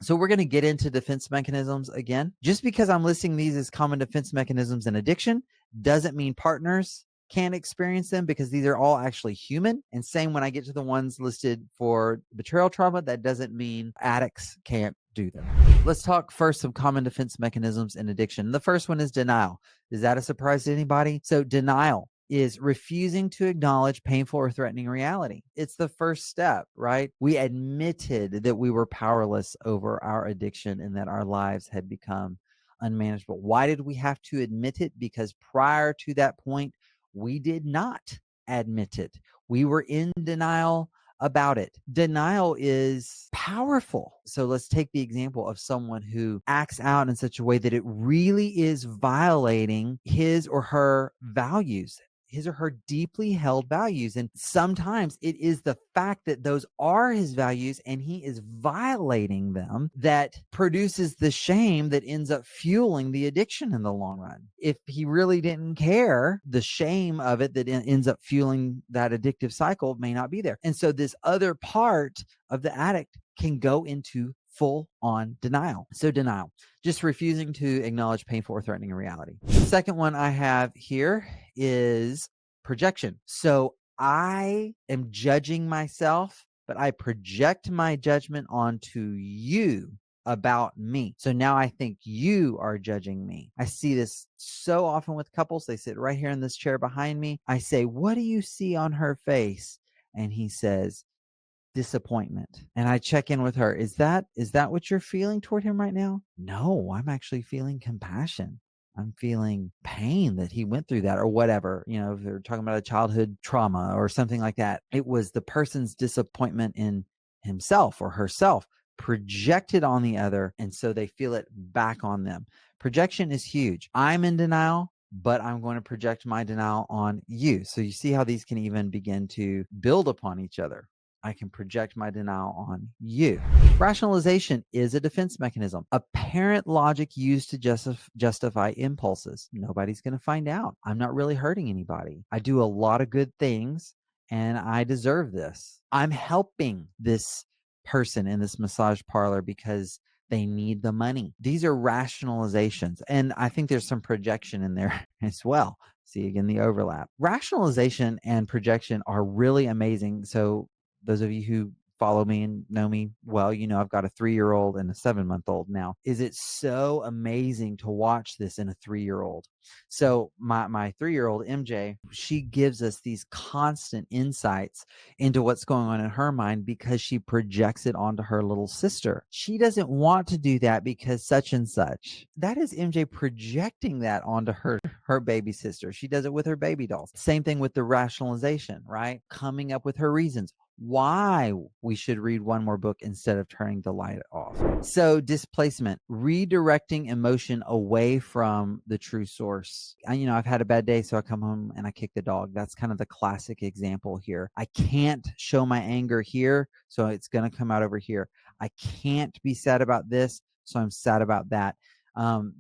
So we're going to get into defense mechanisms again. Just because I'm listing these as common defense mechanisms in addiction doesn't mean partners can't experience them, because these are all actually human. And same when I get to the ones listed for betrayal trauma, that doesn't mean addicts can't do them. Let's talk first some common defense mechanisms in addiction. The first one is denial. Is that a surprise to anybody? So denial is refusing to acknowledge painful or threatening reality. It's the first step, right? We admitted that we were powerless over our addiction and that our lives had become unmanageable. Why did we have to admit it? Because prior to that point, we did not admit it. We were in denial about it. Denial is powerful. So let's take the example of someone who acts out in such a way that it really is violating his or her values, his or her deeply held values. And sometimes it is the fact that those are his values and he is violating them that produces the shame that ends up fueling the addiction in the long run. If he really didn't care, the shame of it that ends up fueling that addictive cycle may not be there. And so this other part of the addict can go into full on denial. So denial, just refusing to acknowledge painful or threatening reality. The second one I have here is projection. So I am judging myself, but I project my judgment onto you about me. So now I think you are judging me. I see this so often with couples. They sit right here in this chair behind me. I say, "What do you see on her face?" And he says, "Disappointment." And I check in with her. Is that what you're feeling toward him right now? No, I'm actually feeling compassion. I'm feeling pain that he went through that, or whatever. If they're talking about a childhood trauma or something like that, it was the person's disappointment in himself or herself projected on the other. And so they feel it back on them. Projection is huge. I'm in denial, but I'm going to project my denial on you. So you see how these can even begin to build upon each other. I can project my denial on you. Rationalization is a defense mechanism. Apparent logic used to justify impulses. Nobody's going to find out. I'm not really hurting anybody. I do a lot of good things and I deserve this. I'm helping this person in this massage parlor because they need the money. These are rationalizations. And I think there's some projection in there as well. See again, the overlap. Rationalization and projection are really amazing. So those of you who follow me and know me well, I've got a 3-year-old and a 7-month-old now. Is it so amazing to watch this in a 3-year-old? So my 3-year-old MJ, she gives us these constant insights into what's going on in her mind because she projects it onto her little sister. She doesn't want to do that because such and such. That is MJ projecting that onto her baby sister. She does it with her baby dolls. Same thing with the rationalization, right? Coming up with her reasons why we should read one more book instead of turning the light off. So displacement, redirecting emotion away from the true source. I've had a bad day, so I come home and I kick the dog. That's kind of the classic example here. I can't show my anger here, so it's going to come out over here. I can't be sad about this, so I'm sad about that.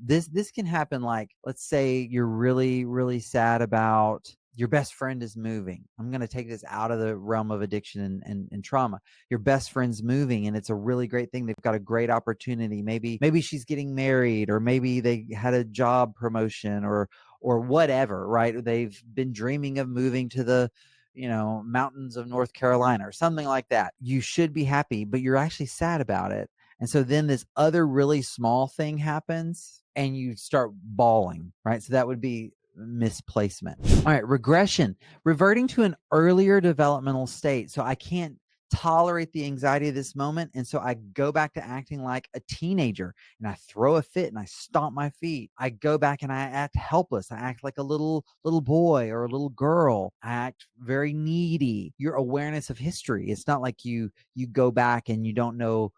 This can happen, like, let's say you're really, really sad about your best friend is moving. I'm going to take this out of the realm of addiction and trauma. Your best friend's moving and it's a really great thing. They've got a great opportunity. Maybe she's getting married, or maybe they had a job promotion or whatever, right? They've been dreaming of moving to the mountains of North Carolina or something like that. You should be happy, but you're actually sad about it. And so then this other really small thing happens and you start bawling, right? So that would be misplacement. All right, regression, reverting to an earlier developmental state. So I can't tolerate the anxiety of this moment, and so I go back to acting like a teenager, and I throw a fit and I stomp my feet. I go back and I act helpless. I act like a little boy or a little girl. I act very needy. Your awareness of history. It's not like you go back and you don't know,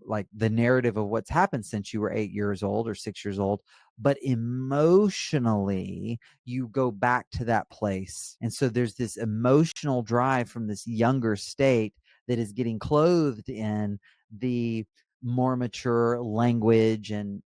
like the narrative of what's happened since you were 8 years old or 6 years old, but emotionally you go back to that place. And so there's this emotional drive from this younger state that is getting clothed in the more mature language and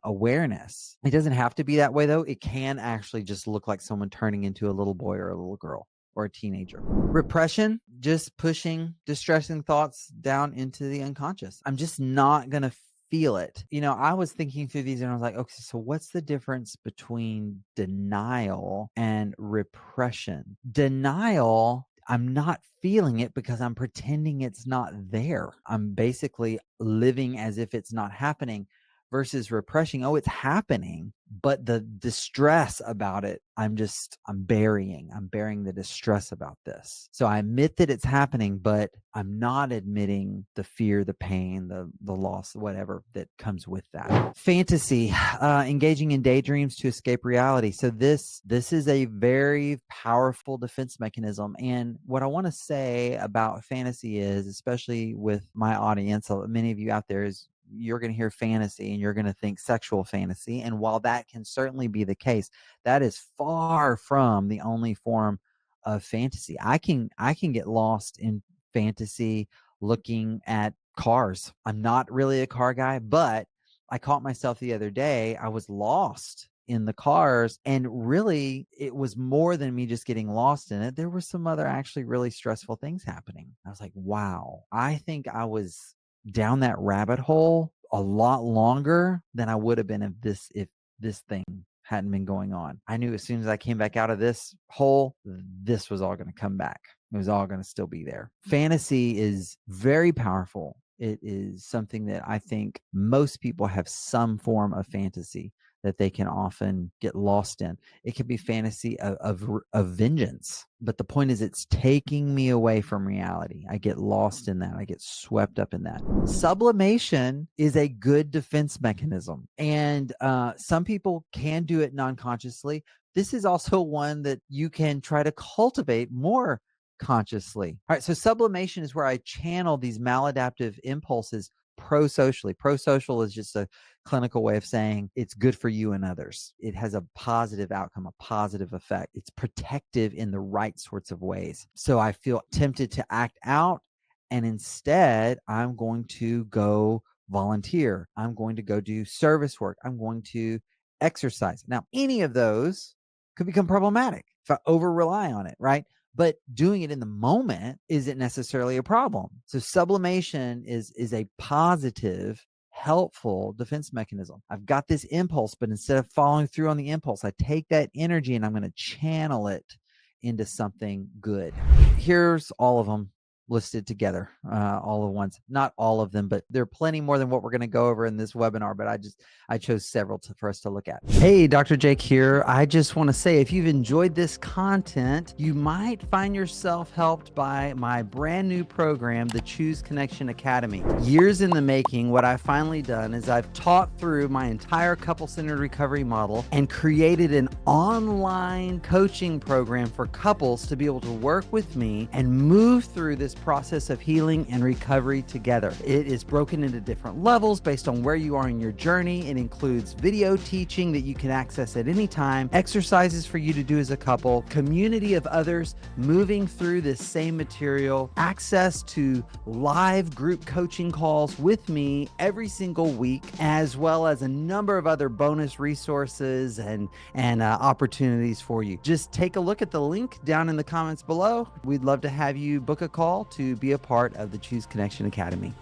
awareness. It doesn't have to be that way though. It can actually just look like someone turning into a little boy or a little girl or a teenager. Repression, just pushing distressing thoughts down into the unconscious. I'm just not going to feel it. I was thinking through these and I was like, okay, so what's the difference between denial and repression? Denial, I'm not feeling it because I'm pretending it's not there. I'm basically living as if it's not happening. Versus repression, oh, it's happening, but the distress about it, I'm burying the distress about this. So I admit that it's happening, but I'm not admitting the fear, the pain, the loss, whatever that comes with that. Fantasy, engaging in daydreams to escape reality. So this is a very powerful defense mechanism. And what I want to say about fantasy is, especially with my audience, many of you out there, is you're going to hear fantasy and you're going to think sexual fantasy. And while that can certainly be the case, that is far from the only form of fantasy. I can get lost in fantasy looking at cars. I'm not really a car guy, but I caught myself the other day. I was lost in the cars, and really it was more than me just getting lost in it. There were some other actually really stressful things happening. I was like, wow, I think I was down that rabbit hole a lot longer than I would have been if this thing hadn't been going on. I knew as soon as I came back out of this hole, this was all going to come back. It was all going to still be there. Fantasy is very powerful. It is something that I think most people have some form of fantasy that they can often get lost in. It can be fantasy of vengeance, but the point is it's taking me away from reality. I get lost in that. I get swept up in that. Sublimation is a good defense mechanism, and some people can do it non-consciously. This is also one that you can try to cultivate more consciously. All right, so sublimation is where I channel these maladaptive impulses pro-socially. Pro-social is just a clinical way of saying it's good for you and others. It has a positive outcome, a positive effect. It's protective in the right sorts of ways. So I feel tempted to act out, and instead I'm going to go volunteer. I'm going to go do service work. I'm going to exercise. Now, any of those could become problematic if I over rely on it, right? But doing it in the moment isn't necessarily a problem. So sublimation is a positive, helpful defense mechanism. I've got this impulse, but instead of following through on the impulse, I take that energy and I'm going to channel it into something good. Here's all of them listed together, all at once. Not all of them, but there are plenty more than what we're going to go over in this webinar, but I chose several for us to look at. Hey, Dr. Jake here. I just want to say, if you've enjoyed this content, you might find yourself helped by my brand new program, the Choose Connection Academy. Years in the making, what I've finally done is I've taught through my entire couple-centered recovery model and created an online coaching program for couples to be able to work with me and move through this process of healing and recovery together. It is broken into different levels based on where you are in your journey. It includes video teaching that you can access at any time, exercises for you to do as a couple, community of others moving through this same material, access to live group coaching calls with me every single week, as well as a number of other bonus resources and opportunities for you. Just take a look at the link down in the comments below. We'd love to have you book a call to be a part of the Choose Connection Academy.